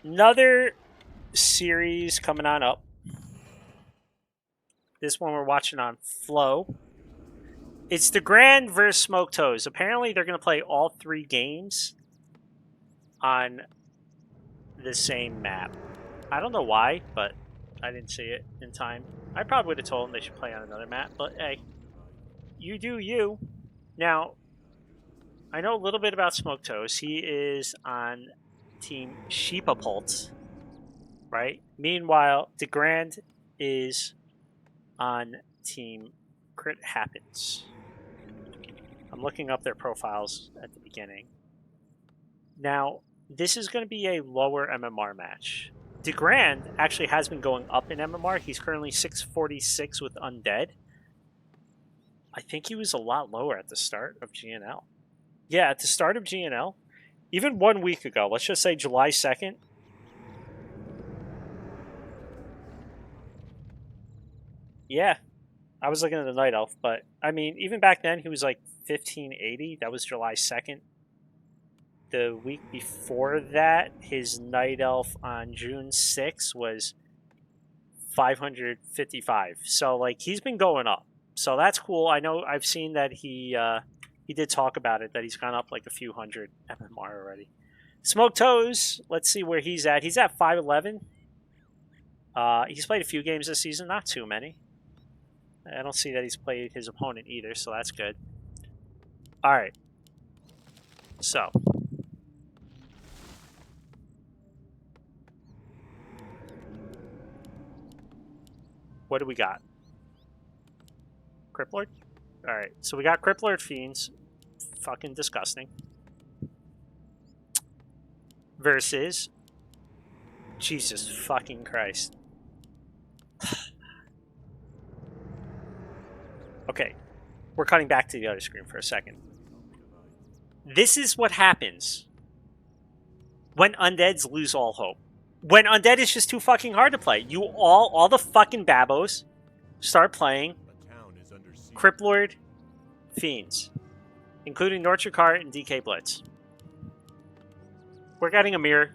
Another series coming on up. This one we're watching on Flow. It's Degrand versus SmokedToes. Apparently, they're going to play all 3 games on the same map. I don't know why, but I didn't see it in time. I probably would have told them they should play on another map, but hey, you do you. Now, I know a little bit about SmokedToes. He is on Team Sheepapult, right? Meanwhile, Degrand is on Team Crit Happens. I'm looking up their profiles at the beginning. Now, this is going to be a lower MMR match. Degrand actually has been going up in MMR. He's currently 646 with Undead. I think he was a lot lower at the start of GNL. Yeah, at the start of GNL, even 1 week ago, let's just say July 2nd. Yeah, I was looking at the Night Elf, but I mean, even back then, he was like 1580. That was July 2nd. The week before that, his Night Elf on June 6th was 555. So, like, he's been going up. So that's cool. I know I've seen that he did talk about it, that he's gone up like a few hundred MMR already. SmokedToes, let's see where he's at. He's at 511. He's played a few games this season, not too many. I don't see that he's played his opponent either, so that's good. All right. So. What do we got? Criplord? Alright, so we got Criplord Fiends. Fucking disgusting. Versus. Jesus fucking Christ. Okay, we're cutting back to the other screen for a second. This is what happens when undeads lose all hope. When undead is just too fucking hard to play. You all the fucking babos start playing Criplord Fiends, including Nortricart and DK Blitz. We're getting a mirror.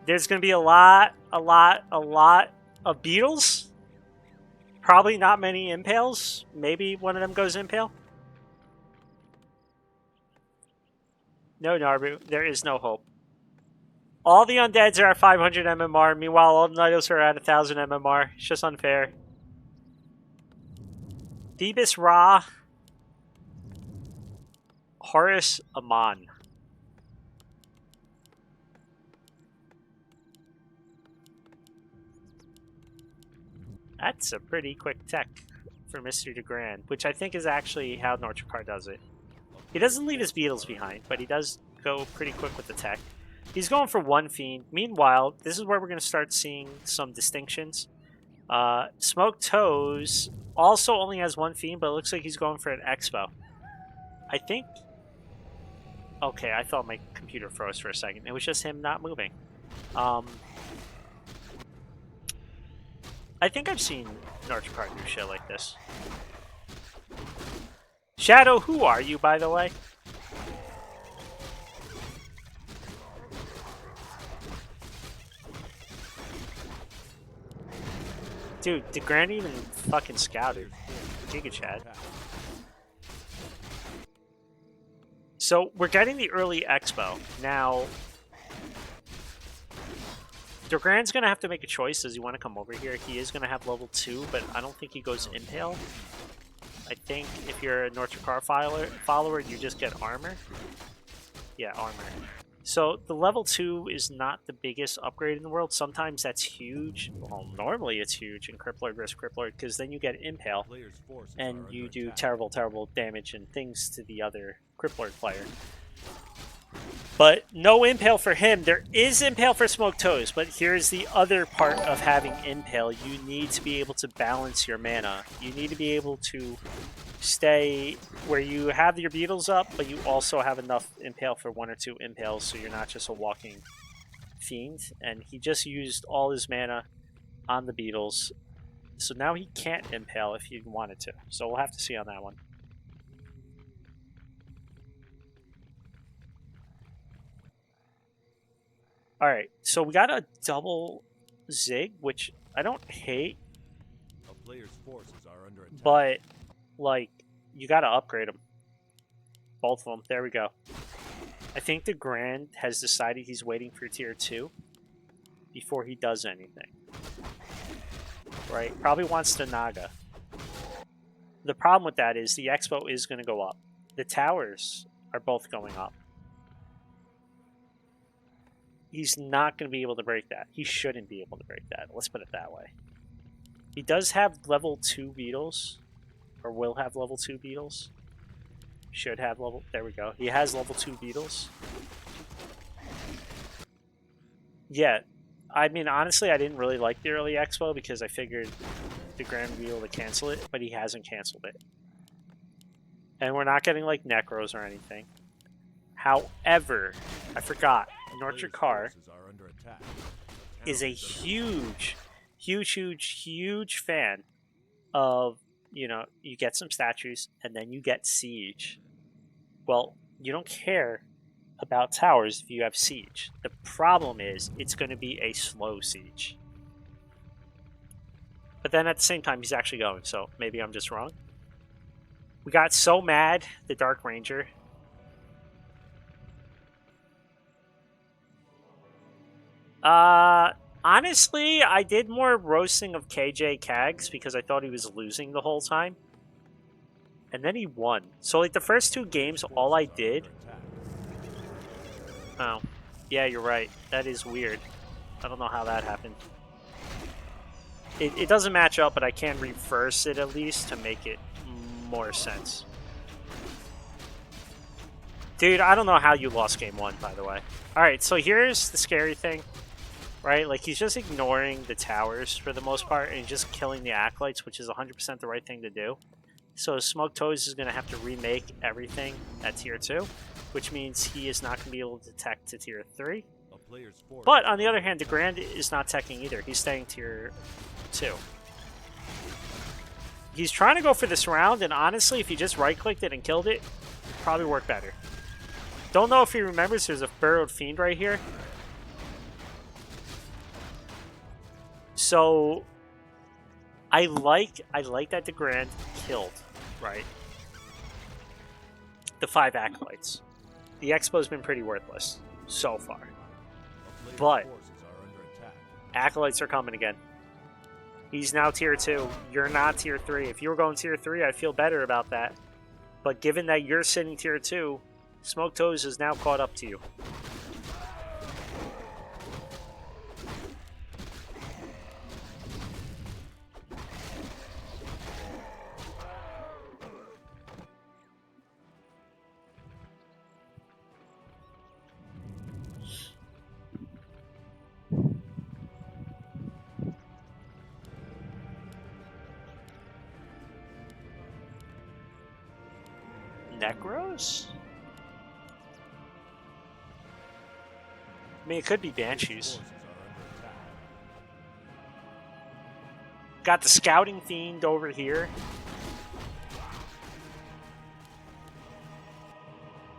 There's going to be a lot of beetles. Probably not many impales. Maybe one of them goes impale. No, Narbu. There is no hope. All the undeads are at 500 MMR. Meanwhile, all the Nidos are at 1,000 MMR. It's just unfair. Thebus Ra. Horus Amon. That's a pretty quick tech for Mr. Degrand, which I think is actually how Nortricart does it. He doesn't leave his beetles behind, but he does go pretty quick with the tech. He's going for 1 Fiend. Meanwhile, this is where we're going to start seeing some distinctions. SmokedToes also only has 1 Fiend, but it looks like he's going for an Expo. I think... Okay, I thought my computer froze for a second. It was just him not moving. I think I've seen Nortricart do shit like this. Shadow, who are you, by the way? Dude, Degrand even fucking scouted. Giga Chad. So, we're getting the early Expo. Now, Degrand's going to have to make a choice. Does he want to come over here? He is going to have level 2, but I don't think he goes Impale. I think if you're a Nortricart follower, you just get armor. Yeah, armor. So the level 2 is not the biggest upgrade in the world. Sometimes that's huge. Well, normally it's huge in Criplord vs. Criplord, because then you get Impale, and you do terrible, terrible damage and things to the other Criplord player. But no Impale for him. There is Impale for SmokedToes, but here's the other part of having Impale. You need to be able to balance your mana. You need to be able to stay where you have your beetles up, but you also have enough Impale for 1 or 2 Impales, so you're not just a walking fiend. And he just used all his mana on the beetles, so now he can't Impale if he wanted to. So we'll have to see on that one. Alright, so we got a double Zig, which I don't hate. A player's forces are under attack. But, like, you gotta upgrade them. Both of them. There we go. I think Degrand has decided he's waiting for tier 2 before he does anything. Right? Probably wants to Naga. The problem with that is the Expo is going to go up. The towers are both going up. He's not going to be able to break that. He shouldn't be able to break that. Let's put it that way. He does have level 2 beetles. Or will have level 2 beetles. Should have level... There we go. He has level 2 beetles. Yeah. I mean, honestly, I didn't really like the early Expo because I figured Degrand would be able to cancel it, but he hasn't canceled it. And we're not getting, like, Necros or anything. However, I forgot, Northrop Carr is a huge fan of, you know, you get some statues and then you get siege. Well, you don't care about towers if you have siege. The problem is it's going to be a slow siege. But then at the same time, he's actually going, so maybe I'm just wrong. We got so mad, the Dark Ranger. Honestly, I did more roasting of KJ Kags because I thought he was losing the whole time. And then he won. So, like, the first 2 games, all I did... Oh. Yeah, you're right. That is weird. I don't know how that happened. It doesn't match up, but I can reverse it at least to make it more sense. Dude, I don't know how you lost game 1, by the way. Alright, so here's the scary thing. Right? Like, he's just ignoring the towers for the most part and just killing the Acolytes, which is 100% the right thing to do. So SmokedToes is going to have to remake everything at tier 2, which means he is not going to be able to tech to tier 3. But on the other hand, Degrand is not teching either. He's staying tier 2. He's trying to go for this round, and honestly, if he just right-clicked it and killed it, it'd probably work better. Don't know if he remembers there's a Burrowed Fiend right here. So, I like that Degrand killed, right? The 5 Acolytes. The Expo's been pretty worthless so far. But Acolytes are coming again. He's now tier 2. You're not tier 3. If you were going tier 3, I'd feel better about that. But given that you're sitting tier 2, SmokedToes is now caught up to you. Necros? I mean, it could be Banshees. Got the Scouting Fiend over here.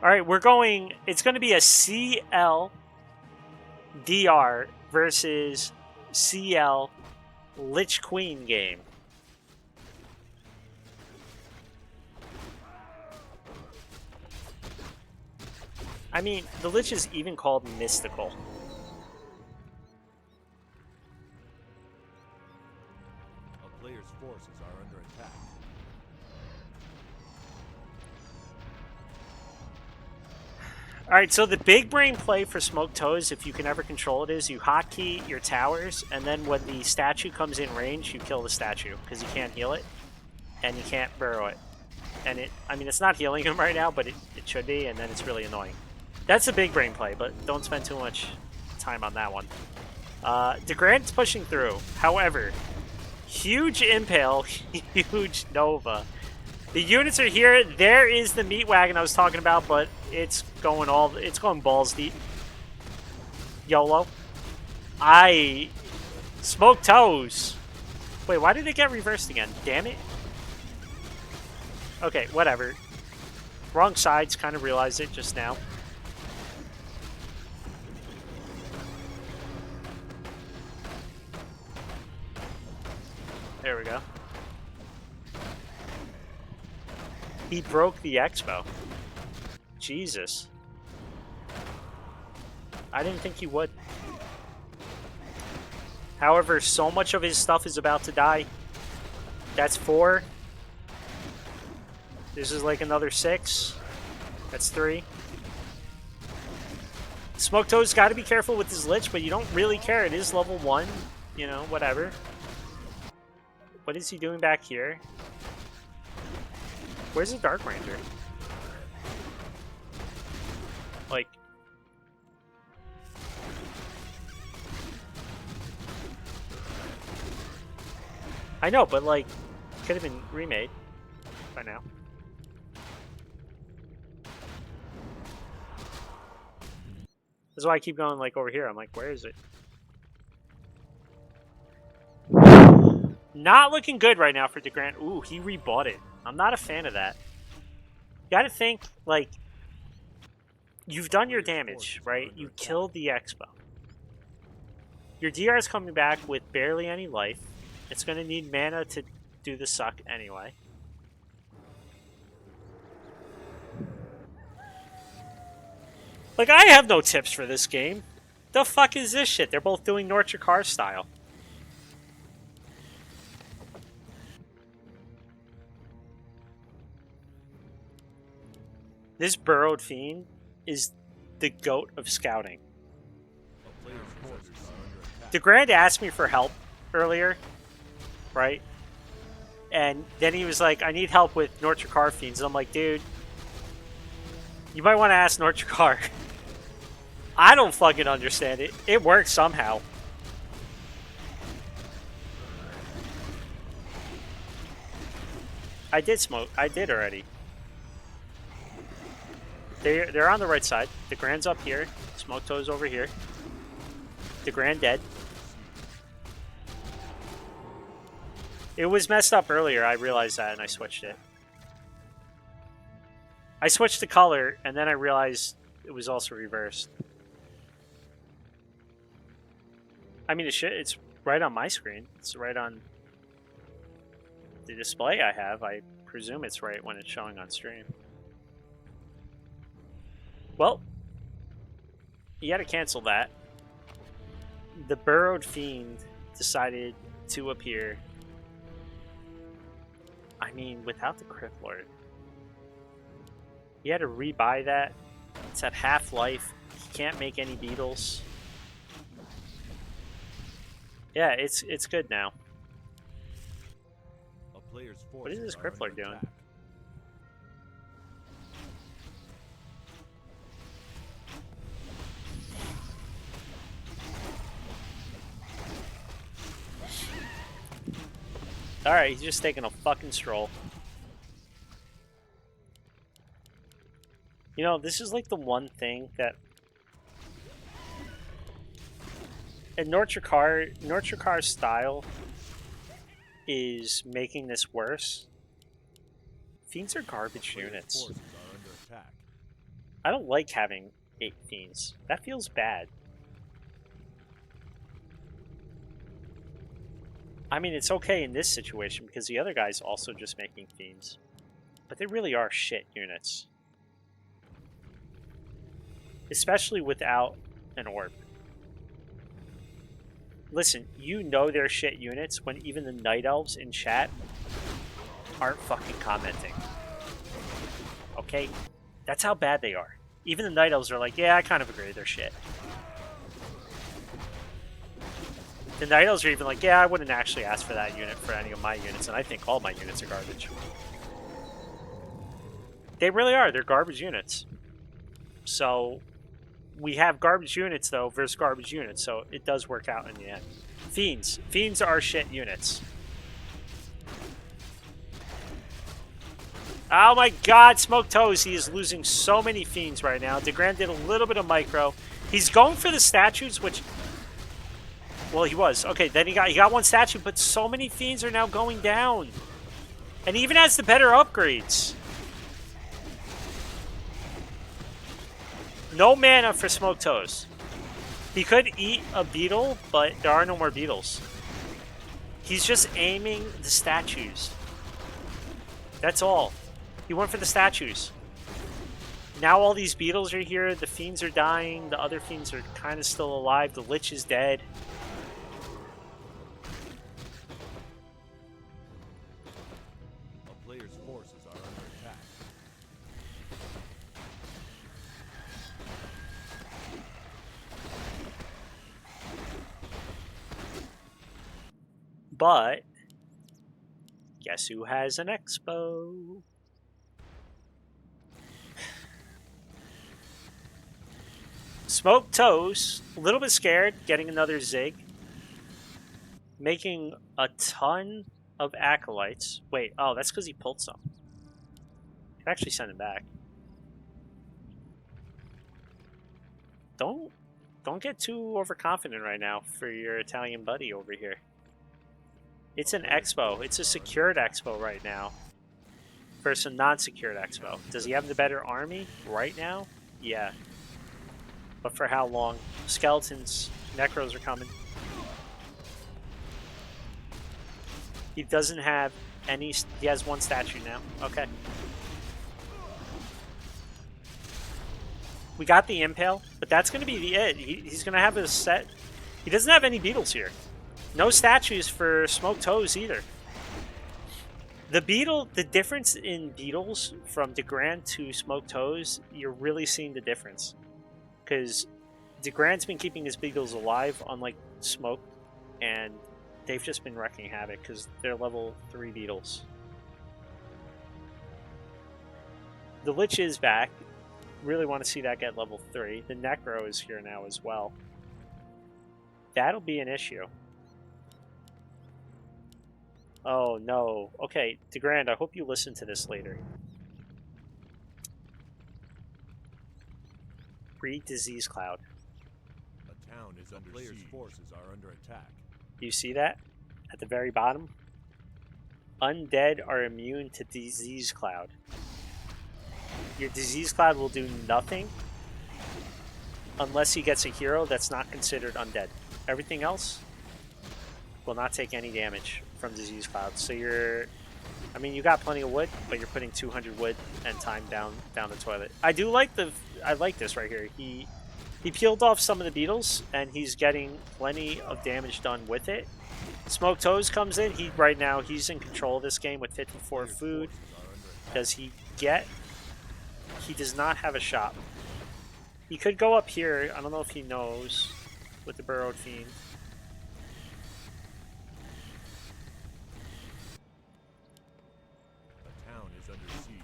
Alright, we're going... It's going to be a CL DR versus CL Lich Queen game. I mean, the Lich is even called mystical. A player's forces are under attack. Alright, so the big brain play for SmokedToes, if you can ever control it, is you hotkey your towers, and then when the statue comes in range, you kill the statue, because you can't heal it, and you can't burrow it. And I mean, it's not healing him right now, but it should be, and then it's really annoying. That's a big brain play, but don't spend too much time on that one. Degrand's pushing through. However, huge Impale, huge Nova. The units are here. There is the meat wagon I was talking about, but it's going balls deep. YOLO. SmokedToes. Wait, why did it get reversed again? Damn it. Okay, whatever. Wrong sides, kind of realized it just now. There we go. He broke the expo. Jesus. I didn't think he would. However, so much of his stuff is about to die. That's 4. This is like another 6. That's 3. SmokedToes got to be careful with his Lich, but you don't really care. It is level 1. You know, whatever. What is he doing back here? Where's the Dark Ranger? Like... I know, but like, could have been remade by now. That's why I keep going like over here. I'm like, where is it? Not looking good right now for Degrand. Ooh, he rebought it. I'm not a fan of that. You gotta think, like, you've done your damage, right? You killed the Expo. Your DR is coming back with barely any life. It's gonna need mana to do the suck anyway. Like, I have no tips for this game. The fuck is this shit? They're both doing North Car style. This burrowed fiend is the goat of scouting. Degrand asked me for help earlier, right? And then he was like, I need help with North Car fiends. And I'm like, dude, you might want to ask North Car. I don't fucking understand it. It works somehow. I did already. They're on the right side. Degrand's up here. SmokedToes over here. Degrand dead. It was messed up earlier. I realized that and I switched it. I switched the color and then I realized it was also reversed. I mean, it's right on my screen. It's right on the display I have. I presume it's right when it's showing on stream. Well, you gotta cancel that. The burrowed fiend decided to appear. I mean, without the Crypt Lord. You had to rebuy that. It's at half life. You can't make any beetles. Yeah, it's good now. What is this Crypt Lord doing? Alright, he's just taking a fucking stroll. You know, this is like the one thing that... And North Car's style is making this worse. Fiends are garbage units. I don't like having 8 Fiends. That feels bad. I mean, it's okay in this situation because the other guy's also just making Fiends. But they really are shit units. Especially without an orb. Listen, you know they're shit units when even the Night Elves in chat aren't fucking commenting. Okay? That's how bad they are. Even the Night Elves are like, yeah, I kind of agree, they're shit. The Night Elves are even like, yeah, I wouldn't actually ask for that unit for any of my units, and I think all my units are garbage. They really are. They're garbage units. So, we have garbage units, though, versus garbage units, so it does work out in the end. Fiends. Fiends are shit units. Oh my god, SmokedToes. He is losing so many Fiends right now. Degrand did a little bit of micro. He's going for the statues, which... Well, he was. Okay, then he got one statue, but so many Fiends are now going down. And he even has the better upgrades. No mana for SmokedToes. He could eat a beetle, but there are no more beetles. He's just aiming the statues. That's all. He went for the statues. Now all these beetles are here. The fiends are dying. The other fiends are kind of still alive. The lich is dead. A player's forces are under attack. But guess who has an expo? SmokedToes, a little bit scared, getting another Zig. Making a ton of acolytes. Wait, oh, that's because he pulled some. Could actually send him back. Don't get too overconfident right now for your Italian buddy over here. It's an expo. It's a secured expo right now. Versus a non-secured expo. Does he have the better army right now? Yeah. But for how long? Skeletons, necros are coming. He doesn't have any. He has one statue now. Okay. We got the impale, but that's going to be the it. He's going to have a set. He doesn't have any beetles here. No statues for SmokedToes either. The difference in beetles from Degrand to SmokedToes, you're really seeing the difference. Because Degrand's been keeping his beetles alive, unlike Smoke, and they've just been wrecking havoc because they're level 3 beetles. The Lich is back. Really want to see that get level 3. The Necro is here now as well. That'll be an issue. Oh no. Okay, Degrand, I hope you listen to this later. Breed Disease Cloud. A town is under player's forces are under attack. Do you see that? At the very bottom? Undead are immune to Disease Cloud. Your Disease Cloud will do nothing unless he gets a hero that's not considered undead. Everything else will not take any damage from Disease Cloud. So you're... I mean, you got plenty of wood, but you're putting 200 wood and time down the toilet. I do like I like this right here. He peeled off some of the beetles, and he's getting plenty of damage done with it. SmokedToes comes in. Right now, he's in control of this game with 54 food. Does he get... He does not have a shop. He could go up here. I don't know if he knows with the Burrowed Fiend. A town is under siege.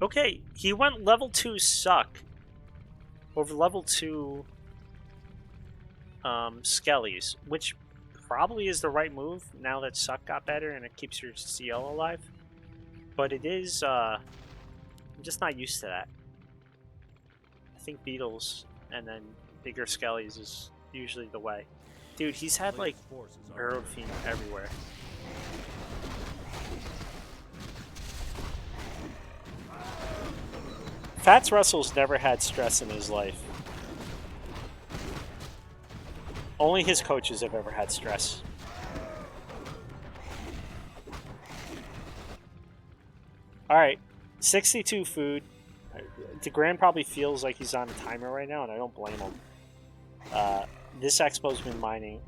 Okay, he went level 2 Suck over level 2 Skellies, which probably is the right move now that Suck got better and it keeps your CL alive. But it is, I'm just not used to that. I think Beetles and then bigger Skellies is usually the way. Dude, he's had like Burrowed Fiend everywhere. Fats Russell's never had stress in his life. Only his coaches have ever had stress. Alright, 62 food. Degrand probably feels like he's on a timer right now, and I don't blame him. This expo's been mining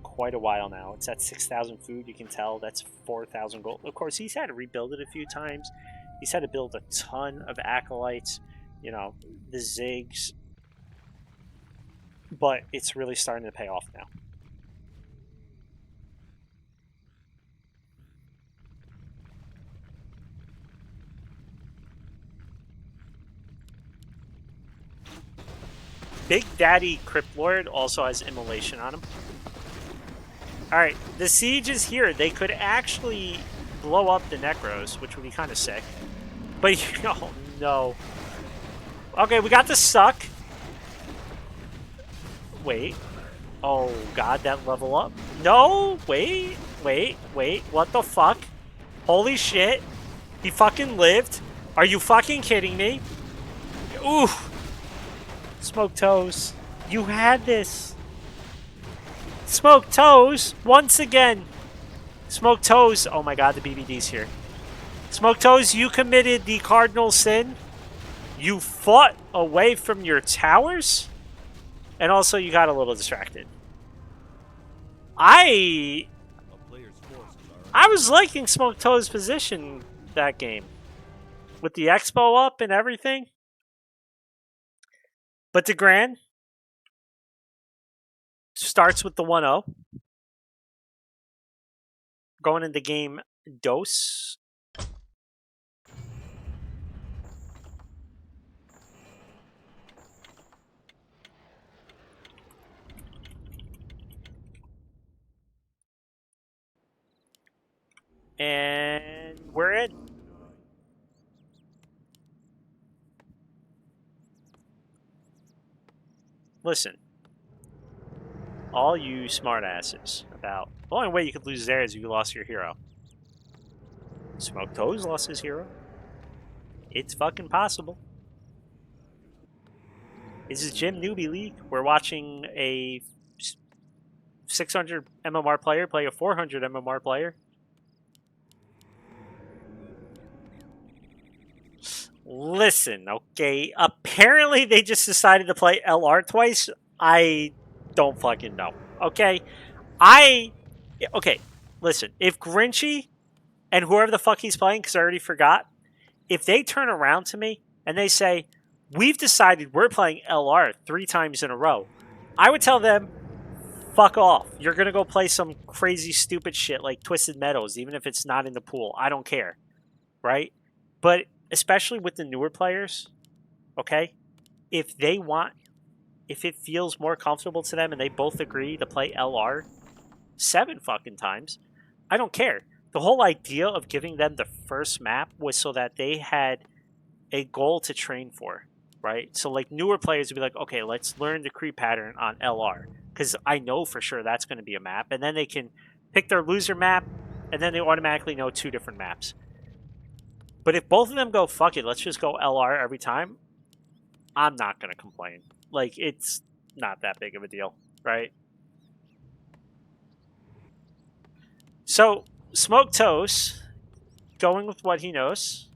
quite a while now. It's at 6,000 food, you can tell. That's 4,000 gold. Of course, he's had to rebuild it a few times. He's had to build a ton of acolytes, you know, the Zigs. But it's really starting to pay off now. Big Daddy Crypt Lord also has Immolation on him. Alright, the siege is here. They could actually blow up the Necros, which would be kind of sick. But, oh no. Okay, we got the Suck. wait. Oh, God, that level up. No, wait. What the fuck? Holy shit. He fucking lived. Are you fucking kidding me? Ooh. SmokedToes. You had this. SmokedToes. Once again. SmokedToes. Oh my God, the BBD's here. SmokedToes, you committed the cardinal sin. You fought away from your towers. And also, you got a little distracted. I was liking SmokedToes' position that game. With the Expo up and everything. But Degrand starts with the 1-0. Going into game dose. And we're in. Listen. All you smartasses about the only way you could lose there is if you lost your hero. SmokedToes lost his hero. It's fucking possible. This is Gym Newbie League. We're watching a 600 MMR player play a 400 MMR player. Listen, okay. Apparently they just decided to play LR twice. I don't fucking know. Okay? Okay, listen. If Grinchy and whoever the fuck he's playing, because I already forgot, if they turn around to me and they say, we've decided we're playing LR 3 times in a row, I would tell them, fuck off. You're going to go play some crazy stupid shit like Twisted Meadows, even if it's not in the pool. I don't care. Right? But especially with the newer players, okay? If it feels more comfortable to them and they both agree to play LR 7 fucking times, I don't care. The whole idea of giving them the first map was so that they had a goal to train for, right? So like newer players would be like, okay, let's learn the creep pattern on LR because I know for sure that's going to be a map, and then they can pick their loser map, and then they automatically know 2 different maps. But if both of them go, fuck it, let's just go LR every time, I'm not going to complain. Like, it's not that big of a deal, right? So, SmokedToes, going with what he knows,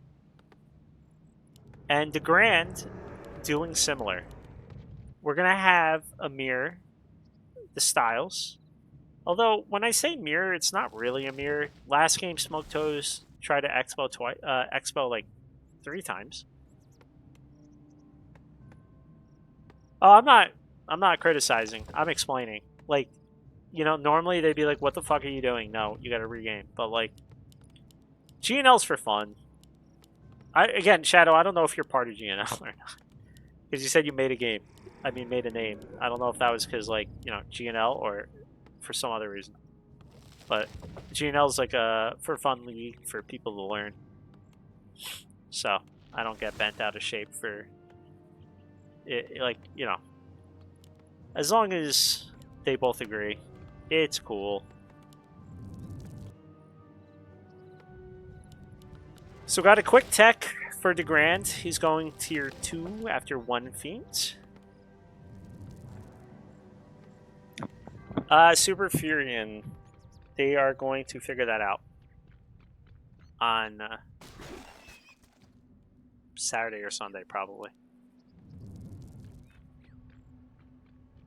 and Degrand doing similar. We're going to have a mirror, the styles. Although, when I say mirror, it's not really a mirror. Last game, SmokedToes tried to expo like 3 times. Oh, I'm not criticizing. I'm explaining. Like, you know, normally they'd be like, what the fuck are you doing? No, you gotta regame. But like, GNL's for fun. Again, Shadow, I don't know if you're part of GNL or not. Because you said you made a game. I mean, made a name. I don't know if that was because, like, you know, GNL or for some other reason. But GNL's like a for fun league for people to learn. So, I don't get bent out of shape for it, like, you know. As long as they both agree, it's cool. So got a quick tech for Degrand. He's going tier 2 after 1 feint. Super Furion. They are going to figure that out on Saturday or Sunday, probably.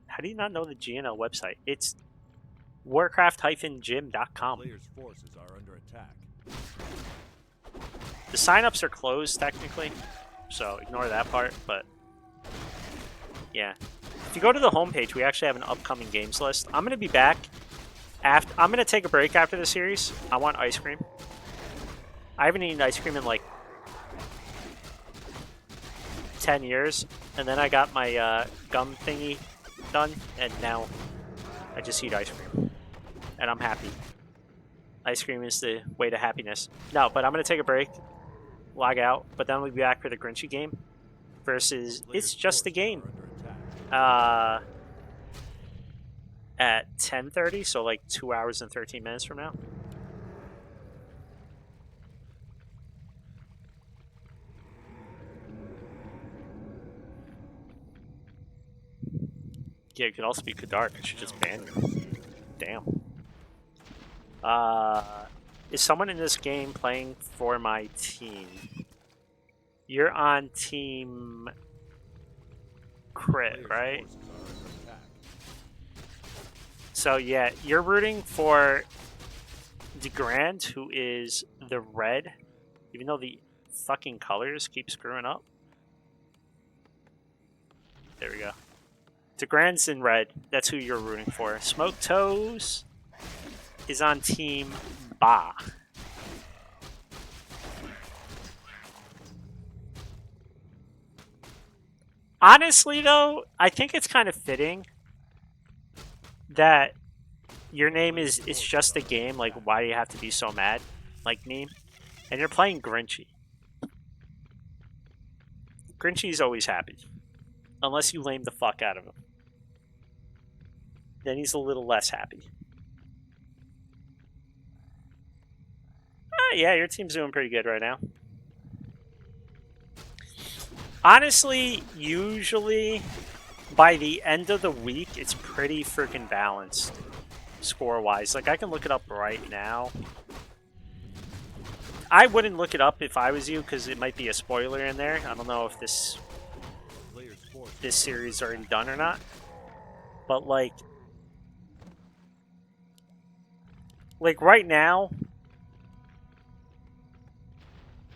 How do you not know the GNL website? It's warcraft-gym.com. Players' forces are under attack. The signups are closed, technically, so ignore that part, but yeah. If you go to the homepage, we actually have an upcoming games list. I'm going to be back. I'm going to take a break after the series. I want ice cream. I haven't eaten ice cream in like 10 years, and then I got my gum thingy done, and now I just eat ice cream, and I'm happy. Ice cream is the way to happiness. No, but I'm going to take a break, log out, but then we'll be back for the Grinchy game versus It's Just a Game. at 10:30, so like 2 hours and 13 minutes from now. Yeah, it could also be Kadark. I should just ban you. Damn. Is someone in this game playing for my team? You're on team Crit, right? So yeah, you're rooting for Degrand, who is the red, even though the fucking colors keep screwing up. There we go. Degrand's in red. That's who you're rooting for. SmokedToes is on team BAA. Honestly, though, I think it's kind of fitting that your name is "It's just a game." Like, why do you have to be so mad? Like meme, and you're playing Grinchy. Grinchy's always happy, unless you lame the fuck out of him. Then he's a little less happy. Yeah, your team's doing pretty good right now. Honestly, usually by the end of the week, it's pretty freaking balanced score-wise. Like, I can look it up right now. I wouldn't look it up if I was you, because it might be a spoiler in there. I don't know if this series is already done or not. But, like right now,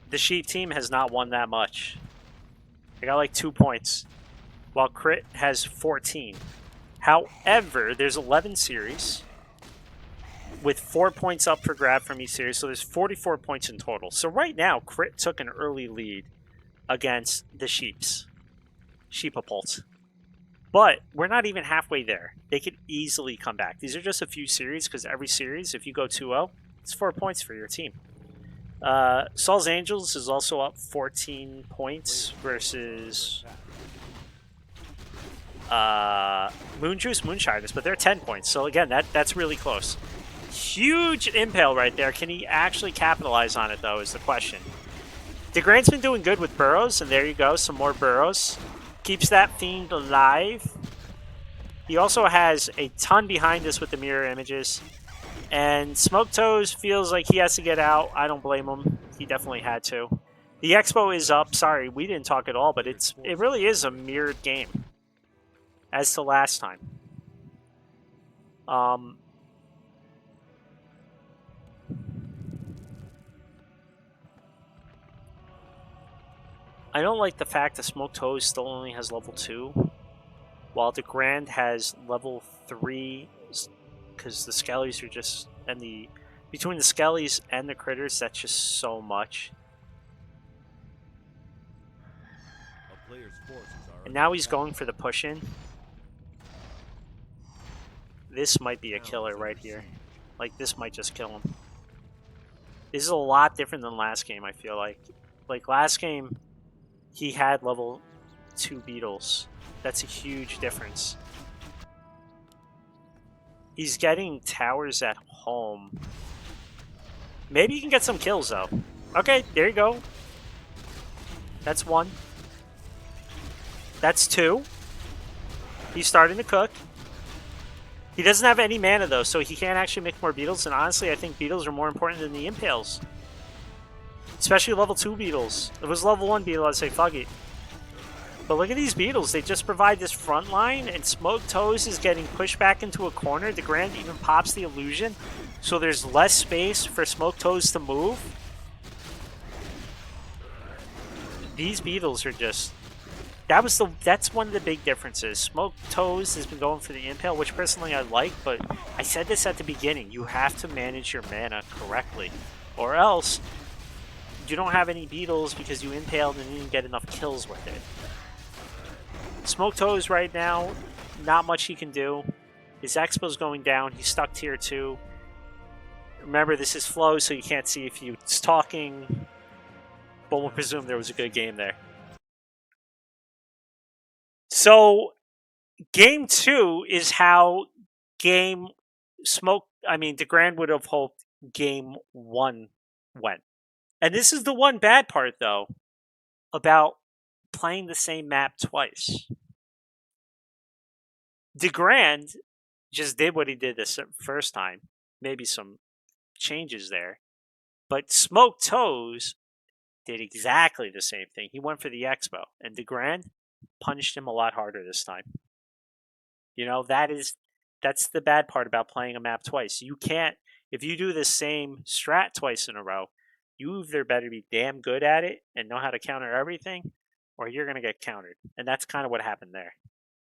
the Sheep team has not won that much. They got like 2 points, while Crit has 14. However, there's 11 series with 4 points up for grab from each series, so there's 44 points in total. So right now, Crit took an early lead against the Sheepapult. But we're not even halfway there. They could easily come back. These are just a few series, because every series, if you go 2-0, it's 4 points for your team. Saul's Angels is also up 14 points versus Moonjuice Moonshiners, but they're 10 points. So again, that's really close. Huge impale right there. Can he actually capitalize on it, though, is the question. Degrand's been doing good with burrows, and there you go, some more burrows. Keeps that fiend alive. He also has a ton behind us with the mirror images. And SmokedToes feels like he has to get out. I don't blame him. He definitely had to. The expo is up. Sorry, we didn't talk at all, but it really is a mirrored game as to last time. I don't like the fact that SmokedToes still only has level 2, while Degrand has level 3, because the Skellies are just, between the Skellies and the Critters, that's just so much. And now he's going for the push-in. This might be a killer right here. Like, this might just kill him. This is a lot different than last game, I feel like. Like, last game, he had level 2 Beetles. That's a huge difference. He's getting towers at home. Maybe he can get some kills, though. Okay, there you go. That's 1. That's 2. He's starting to cook. He doesn't have any mana, though, so he can't actually make more Beetles. And honestly, I think Beetles are more important than the Impales. Especially level 2 Beetles. If it was level 1 Beetle, I'd say fuck it. But look at these Beetles. They just provide this front line, and SmokedToes is getting pushed back into a corner. Degrand even pops the illusion, so there's less space for SmokedToes to move. These Beetles are just... That's one of the big differences. SmokedToes has been going for the Impale, which personally I like, but I said this at the beginning. You have to manage your mana correctly, or else you don't have any Beetles because you impaled and you didn't get enough kills with it. SmokedToes right now, not much he can do. His Expo's going down. He's stuck tier 2. Remember, this is flow, so you can't see if he's talking, but we'll presume there was a good game there. So, game 2 is how game Degrand would have hoped game 1 went. And this is the one bad part, though, about playing the same map twice. Degrand just did what he did the first time. Maybe some changes there. But SmokedToes did exactly the same thing. He went for the Expo, and Degrand punished him a lot harder this time. That's the bad part about playing a map twice. You can't, if you do the same strat twice in a row, you either better be damn good at it and know how to counter everything, or you're going to get countered. And that's kind of what happened there.